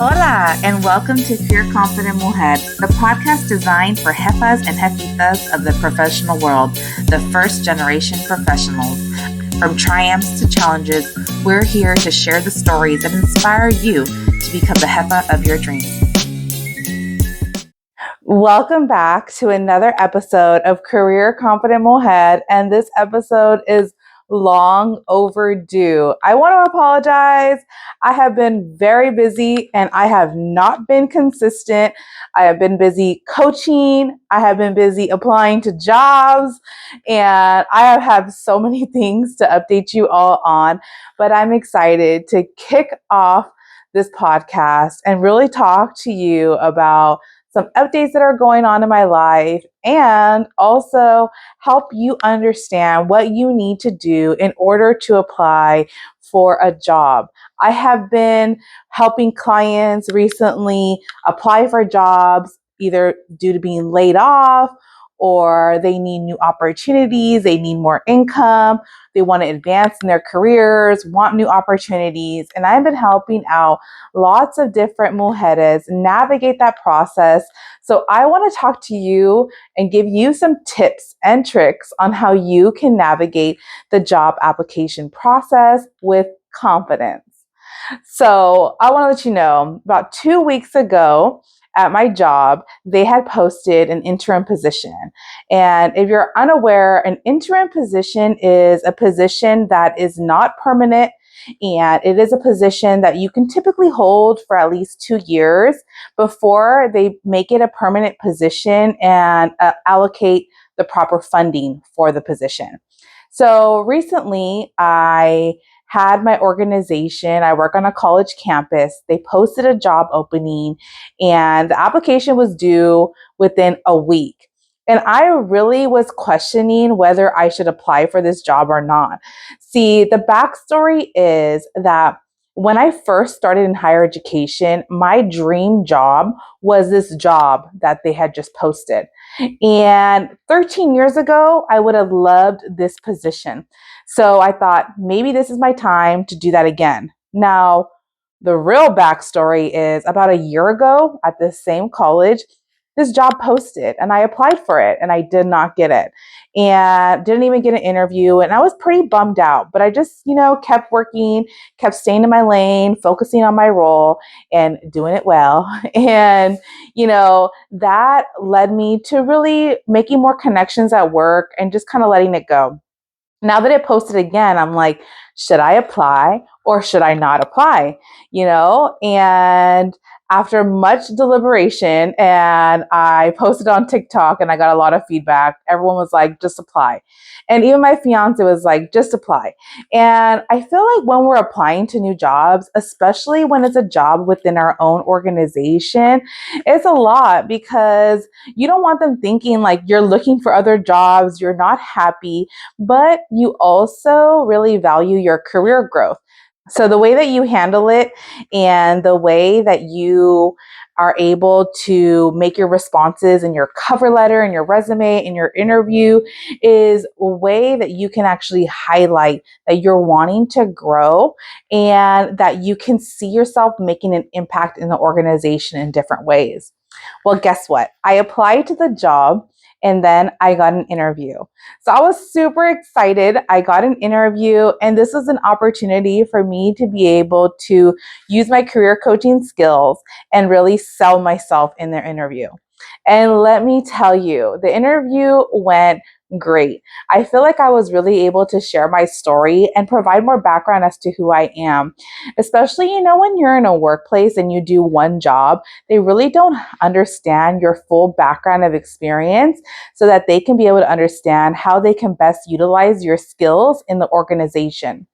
Hola, and welcome to Pure Confident Mujer, the podcast designed for jefas and jefitas of the professional world, the first generation professionals. From triumphs to challenges, we're here to share the stories that inspire you to become the jefa of your dreams. Welcome back to another episode of Career Confident Mujer, and this episode is long overdue. I want to apologize. I have been very busy and I have not been consistent. I have been busy coaching. I have been busy applying to jobs, and I have had so many things to update you all on, but I'm excited to kick off this podcast and really talk to you about some updates that are going on in my life, and also help you understand what you need to do in order to apply for a job. I have been helping clients recently apply for jobs, either due to being laid off or they need new opportunities, they need more income, they want to advance in their careers, want new opportunities. And I've been helping out lots of different mujeres navigate that process. So I want to talk to you and give you some tips and tricks on how you can navigate the job application process with confidence. So I want to let you know, about 2 weeks ago at my job, they had posted an interim position. And if you're unaware, an interim position is a position that is not permanent, and it is a position that you can typically hold for at least 2 years before they make it a permanent position and allocate the proper funding for the position. So recently, I had my organization. I work on a college campus. They posted a job opening, and the application was due within a week. And I really was questioning whether I should apply for this job or not. See, the backstory is that when I first started in higher education, my dream job was this job that they had just posted. And 13 years ago, I would have loved this position. So I thought maybe this is my time to do that again. Now, the real backstory is about a year ago at the same college, this job posted and I applied for it and I did not get it and didn't even get an interview. And I was pretty bummed out, but I just, kept working, kept staying in my lane, focusing on my role and doing it well. And, that led me to really making more connections at work and just kind of letting it go. Now that it posted again, I'm like, should I apply or should I not apply? And after much deliberation, and I posted on TikTok and I got a lot of feedback, everyone was like, just apply. And even my fiance was like, just apply. And I feel like when we're applying to new jobs, especially when it's a job within our own organization, it's a lot because you don't want them thinking like you're looking for other jobs, you're not happy, but you also really value your career growth. So the way that you handle it and the way that you are able to make your responses in your cover letter and your resume and your interview is a way that you can actually highlight that you're wanting to grow and that you can see yourself making an impact in the organization in different ways. Well, guess what? I applied to the job and then I got an interview. So I was super excited. I got an interview, and this was an opportunity for me to be able to use my career coaching skills and really sell myself in their interview. And let me tell you, the interview went great. I feel like I was really able to share my story and provide more background as to who I am. Especially, when you're in a workplace and you do one job, they really don't understand your full background of experience so that they can be able to understand how they can best utilize your skills in the organization.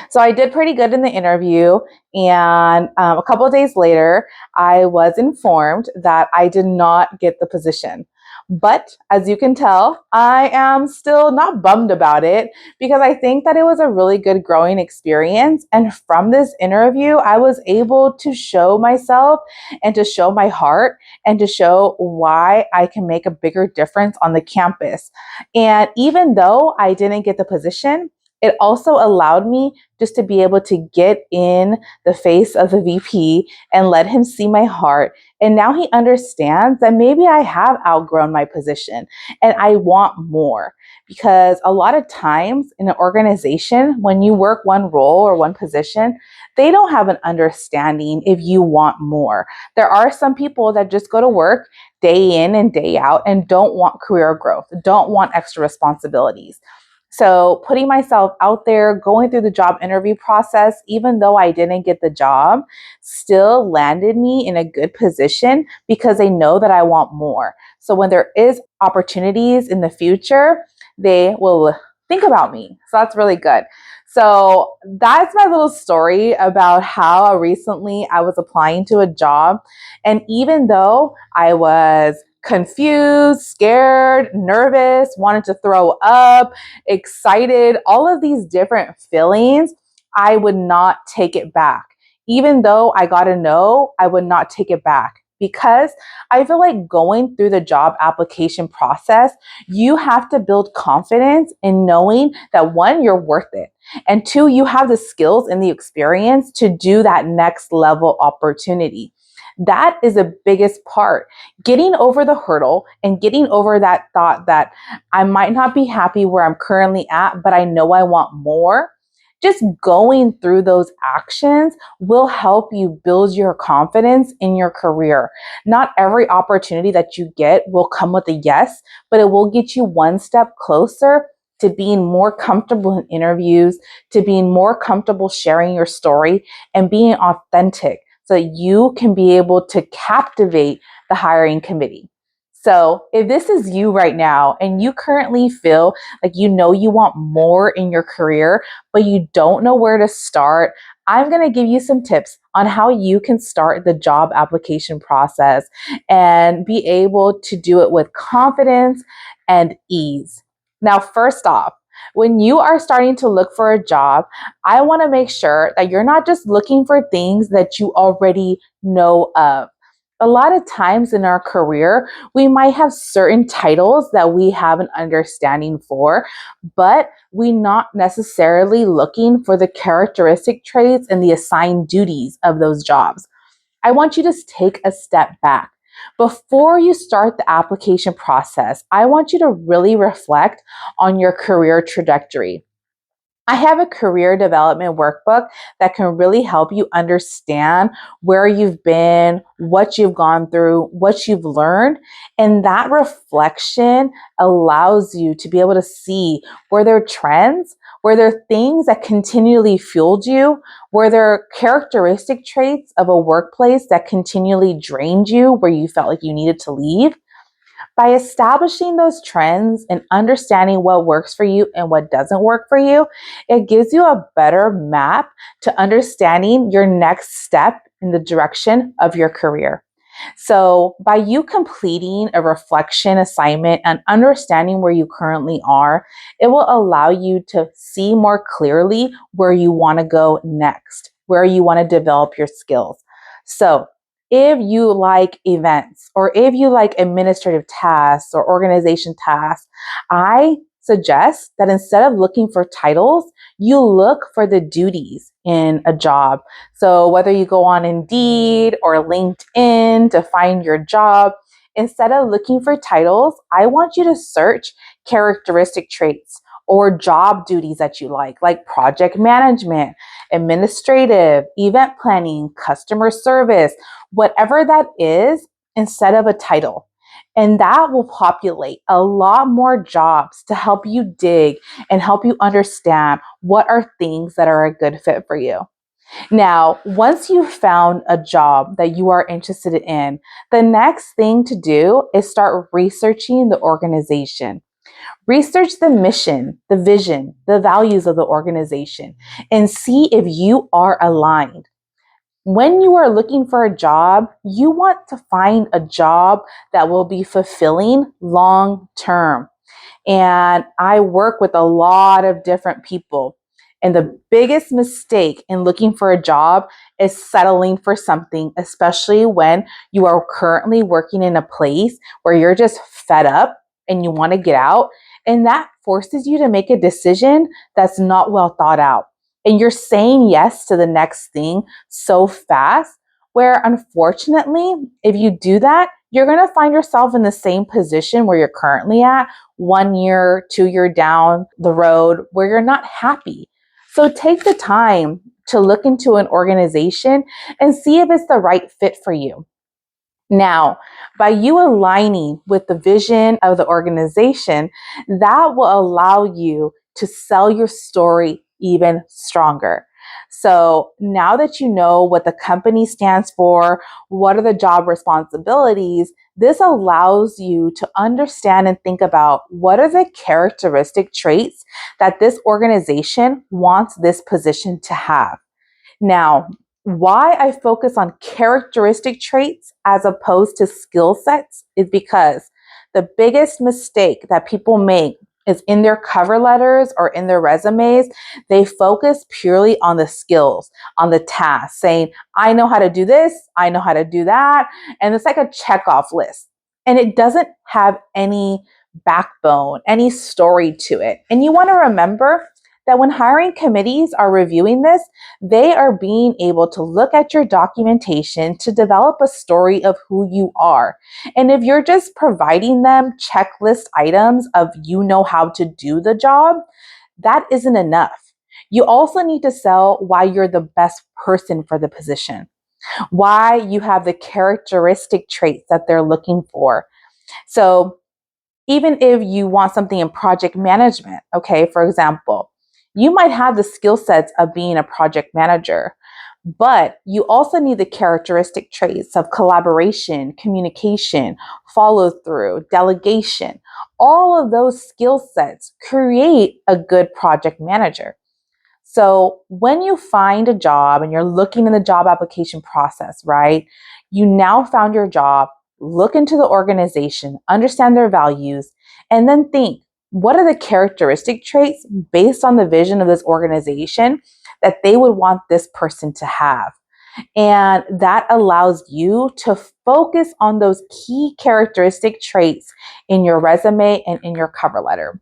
So I did pretty good in the interview, and a couple of days later, I was informed that I did not get the position. But as you can tell, I am still not bummed about it because I think that it was a really good growing experience. And from this interview, I was able to show myself and to show my heart and to show why I can make a bigger difference on the campus. And even though I didn't get the position, It also allowed me just to be able to get in the face of the VP and let him see my heart. And now he understands that maybe I have outgrown my position and I want more. Because a lot of times in an organization, when you work one role or one position, they don't have an understanding if you want more. There are some people that just go to work day in and day out and don't want career growth, don't want extra responsibilities. So putting myself out there, going through the job interview process, even though I didn't get the job, still landed me in a good position because they know that I want more. So when there is opportunities in the future, they will think about me. So that's really good. So that's my little story about how recently I was applying to a job. And even though I was confused, scared, nervous, wanted to throw up, excited, all of these different feelings, I would not take it back. Even though I got a no, I would not take it back because I feel like going through the job application process, you have to build confidence in knowing that one, you're worth it. And two, you have the skills and the experience to do that next level opportunity. That is the biggest part. Getting over the hurdle and getting over that thought that I might not be happy where I'm currently at, but I know I want more. Just going through those actions will help you build your confidence in your career. Not every opportunity that you get will come with a yes, but it will get you one step closer to being more comfortable in interviews, to being more comfortable sharing your story and being authentic so that you can be able to captivate the hiring committee. So if this is you right now and you currently feel like you know you want more in your career, but you don't know where to start, I'm going to give you some tips on how you can start the job application process and be able to do it with confidence and ease. Now, first off, when you are starting to look for a job, I want to make sure that you're not just looking for things that you already know of. A lot of times in our career, we might have certain titles that we have an understanding for, but we're not necessarily looking for the characteristic traits and the assigned duties of those jobs. I want you to take a step back. Before you start the application process, I want you to really reflect on your career trajectory. I have a career development workbook that can really help you understand where you've been, what you've gone through, what you've learned. And that reflection allows you to be able to see where there are trends, where there are things that continually fueled you, where there are characteristic traits of a workplace that continually drained you, where you felt like you needed to leave. By establishing those trends and understanding what works for you and what doesn't work for you, it gives you a better map to understanding your next step in the direction of your career. So, by you completing a reflection assignment and understanding where you currently are, it will allow you to see more clearly where you want to go next, where you want to develop your skills. So, if you like events or if you like administrative tasks or organization tasks, I suggest that instead of looking for titles, you look for the duties in a job. So whether you go on Indeed or LinkedIn to find your job, instead of looking for titles, I want you to search characteristic traits or job duties that you like project management, administrative, event planning, customer service, whatever that is, instead of a title. And that will populate a lot more jobs to help you dig and help you understand what are things that are a good fit for you. Now, once you've found a job that you are interested in, the next thing to do is start researching the organization. Research the mission, the vision, the values of the organization, and see if you are aligned. When you are looking for a job, you want to find a job that will be fulfilling long term. And I work with a lot of different people. And the biggest mistake in looking for a job is settling for something, especially when you are currently working in a place where you're just fed up and you want to get out. And that forces you to make a decision that's not well thought out. And you're saying yes to the next thing so fast, where unfortunately, if you do that, you're going to find yourself in the same position where you're currently at 1 year, 2 year down the road where you're not happy. So take the time to look into an organization and see if it's the right fit for you. Now, by you aligning with the vision of the organization, that will allow you to sell your story even stronger. So now that you know what the company stands for, what are the job responsibilities, this allows you to understand and think about what are the characteristic traits that this organization wants this position to have. Now, why I focus on characteristic traits as opposed to skill sets is because the biggest mistake that people make is in their cover letters or in their resumes, they focus purely on the skills, on the tasks, saying, I know how to do this, I know how to do that. And it's like a checkoff list. And it doesn't have any backbone, any story to it. And you want to remember that when hiring committees are reviewing this, they are being able to look at your documentation to develop a story of who you are. And if you're just providing them checklist items of you know how to do the job, that isn't enough. You also need to sell why you're the best person for the position, why you have the characteristic traits that they're looking for. So even if you want something in project management, okay, for example, you might have the skill sets of being a project manager, but you also need the characteristic traits of collaboration, communication, follow through, delegation. All of those skill sets create a good project manager. So when you find a job and you're looking in the job application process, right? You now found your job, look into the organization, understand their values, and then think, what are the characteristic traits based on the vision of this organization that they would want this person to have? And that allows you to focus on those key characteristic traits in your resume and in your cover letter.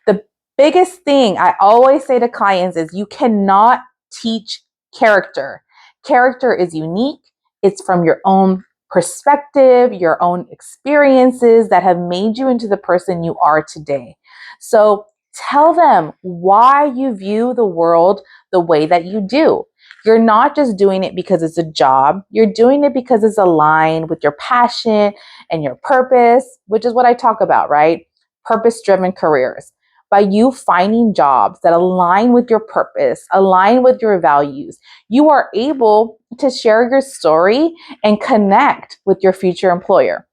The biggest thing I always say to clients is you cannot teach character. Character is unique. It's from your own perspective, your own experiences that have made you into the person you are today. So tell them why you view the world the way that you do. You're not just doing it because it's a job. You're doing it because it's aligned with your passion and your purpose, which is what I talk about, right? Purpose-driven careers. By you finding jobs that align with your purpose, align with your values, you are able to share your story and connect with your future employer.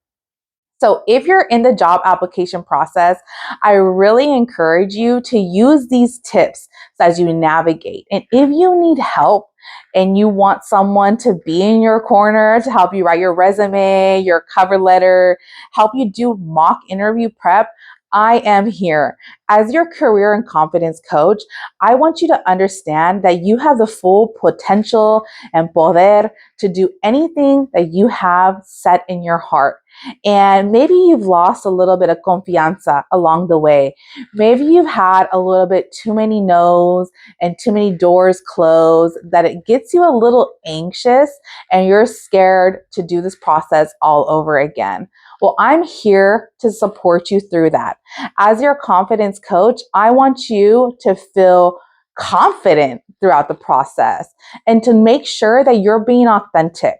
So if you're in the job application process, I really encourage you to use these tips as you navigate. And if you need help and you want someone to be in your corner to help you write your resume, your cover letter, help you do mock interview prep, I am here. As your career and confidence coach, I want you to understand that you have the full potential and poder to do anything that you have set in your heart. And maybe you've lost a little bit of confianza along the way. Maybe you've had a little bit too many no's and too many doors closed that it gets you a little anxious and you're scared to do this process all over again. Well, I'm here to support you through that. As your confidence coach, I want you to feel confident throughout the process and to make sure that you're being authentic.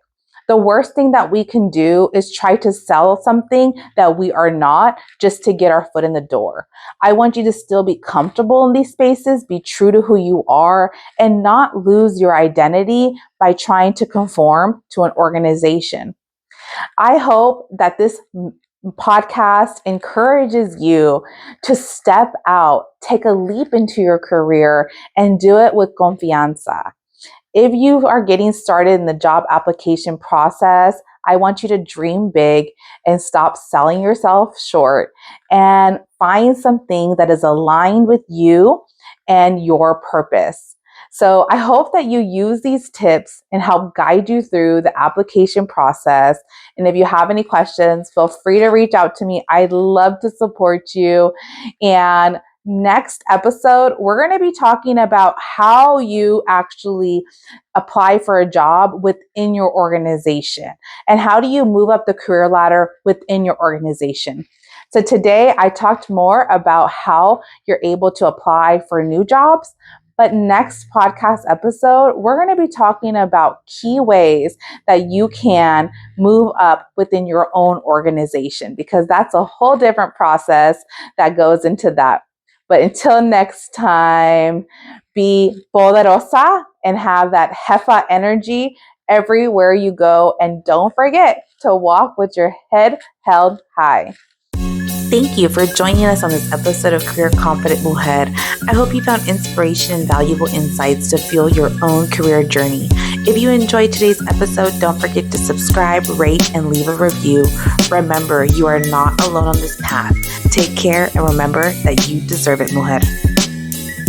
The worst thing that we can do is try to sell something that we are not just to get our foot in the door. I want you to still be comfortable in these spaces, be true to who you are, and not lose your identity by trying to conform to an organization. I hope that this podcast encourages you to step out, take a leap into your career, and do it with confianza. If you are getting started in the job application process, I want you to dream big and stop selling yourself short and find something that is aligned with you and your purpose. So I hope that you use these tips and help guide you through the application process. And if you have any questions, feel free to reach out to me. I'd love to support you. And next episode, we're going to be talking about how you actually apply for a job within your organization and how do you move up the career ladder within your organization. So today I talked more about how you're able to apply for new jobs. But next podcast episode, we're going to be talking about key ways that you can move up within your own organization, because that's a whole different process that goes into that. But until next time, be poderosa and have that jefa energy everywhere you go. And don't forget to walk with your head held high. Thank you for joining us on this episode of Career Confident Mujer. I hope you found inspiration and valuable insights to fuel your own career journey. If you enjoyed today's episode, don't forget to subscribe, rate, and leave a review. Remember, you are not alone on this path. Take care and remember that you deserve it, mujer.